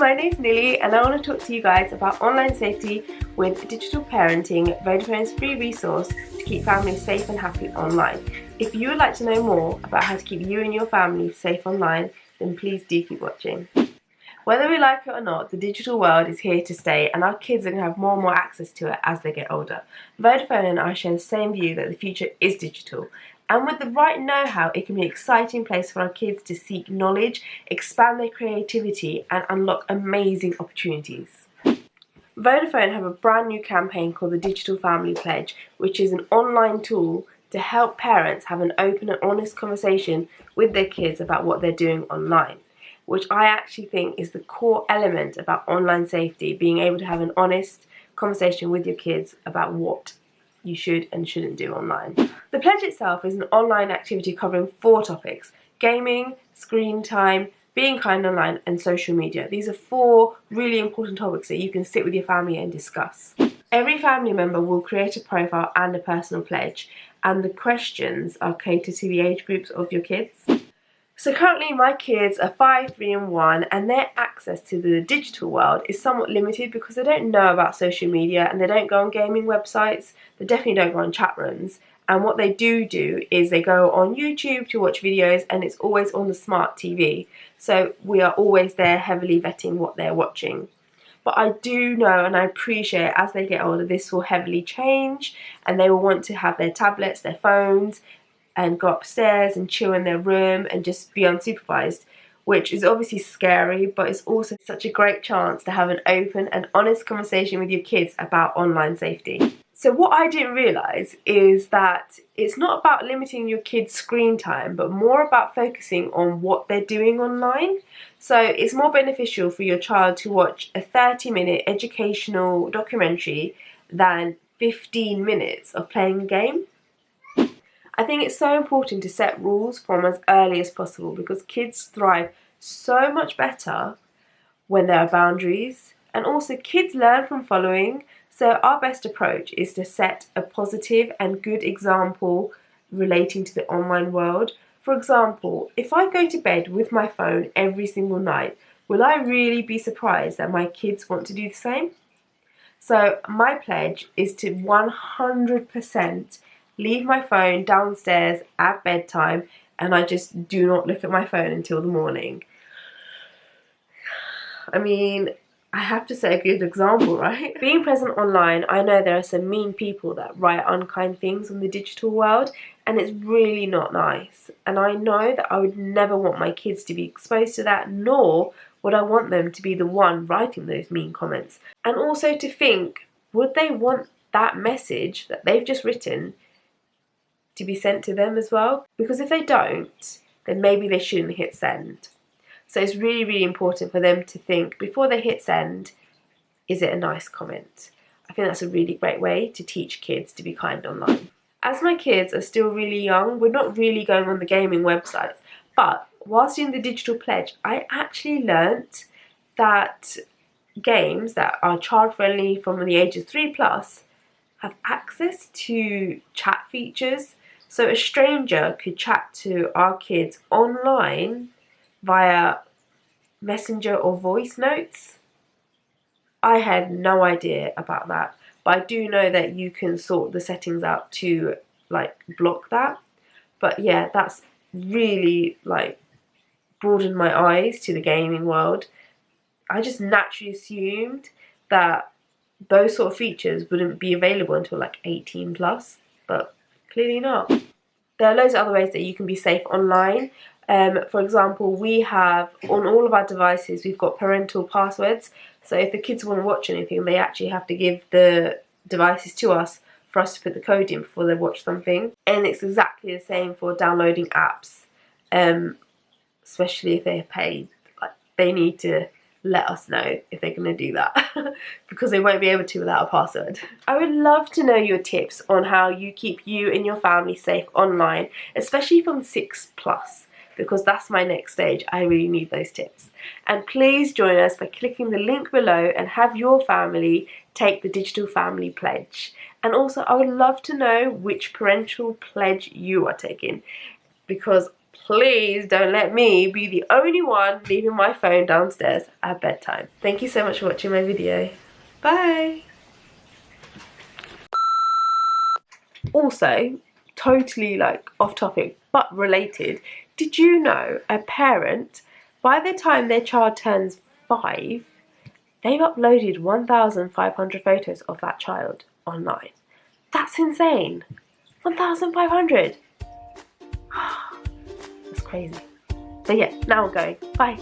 my name's Nilly and I want to talk to you guys about online safety with digital parenting, Vodafone's free resource to keep families safe and happy online. If you would like to know more about how to keep you and your family safe online, then please do keep watching. Whether we like it or not, the digital world is here to stay and our kids are going to have more and more access to it as they get older. Vodafone and I share the same view that the future is digital. And with the right know-how, it can be an exciting place for our kids to seek knowledge, expand their creativity and unlock amazing opportunities. Vodafone have a brand new campaign called the Digital Family Pledge, which is an online tool to help parents have an open and honest conversation with their kids about what they're doing online, which I actually think is the core element about online safety, being able to have an honest conversation with your kids about what you should and shouldn't do online. The pledge itself is an online activity covering 4 topics: gaming, screen time, being kind online and social media. These are 4 really important topics that you can sit with your family and discuss. Every family member will create a profile and a personal pledge, and the questions are catered to the age groups of your kids. So currently my kids are 5, 3 and 1 and their access to the digital world is somewhat limited because they don't know about social media and they don't go on gaming websites, they definitely don't go on chat rooms, and what they do is they go on YouTube to watch videos and it's always on the smart TV. So we are always there heavily vetting what they're watching. But I do know and I appreciate as they get older this will heavily change and they will want to have their tablets, their phones, and go upstairs and chill in their room and just be unsupervised, which is obviously scary, but it's also such a great chance to have an open and honest conversation with your kids about online safety. So what I didn't realise is that it's not about limiting your kids' screen time, but more about focusing on what they're doing online. So it's more beneficial for your child to watch a 30-minute educational documentary than 15 minutes of playing a game. I think it's so important to set rules from as early as possible because kids thrive so much better when there are boundaries, and also kids learn from following, so our best approach is to set a positive and good example relating to the online world. For example, if I go to bed with my phone every single night, will I really be surprised that my kids want to do the same? So my pledge is to 100% leave my phone downstairs at bedtime and I just do not look at my phone until the morning. I mean, I have to set a good example, right? Being present online, I know there are some mean people that write unkind things on the digital world and it's really not nice. And I know that I would never want my kids to be exposed to that, nor would I want them to be the one writing those mean comments. And also to think, would they want that message that they've just written to be sent to them as well? Because if they don't, then maybe they shouldn't hit send. So it's really, really important for them to think before they hit send, is it a nice comment? I think that's a really great way to teach kids to be kind online. As my kids are still really young, we're not really going on the gaming websites, but whilst doing the digital pledge, I actually learnt that games that are child friendly from the age of 3+ have access to chat features. So a stranger could chat to our kids online via messenger or voice notes. I had no idea about that, but I do know that you can sort the settings out to like block that. But yeah, that's really like broadened my eyes to the gaming world. I just naturally assumed that those sort of features wouldn't be available until like 18+, but clearly not. There are loads of other ways that you can be safe online. For example, we have on all of our devices, we've got parental passwords. So if the kids want to watch anything, they actually have to give the devices to us for us to put the code in before they watch something. And it's exactly the same for downloading apps, especially if they're paid. Like, they need to let us know if they're going to do that because they won't be able to without a password. I would love to know your tips on how you keep you and your family safe online, especially from 6+, because that's my next stage. I really need those tips. And please join us by clicking the link below and have your family take the Digital Family Pledge. And also I would love to know which parental pledge you are taking, because please don't let me be the only one leaving my phone downstairs at bedtime. Thank you so much for watching my video. Bye. Also, totally like off topic but related, did you know a parent, by the time their child turns 5, they've uploaded 1,500 photos of that child online? That's insane. 1,500. That's crazy. But yeah, now I'm going. Bye.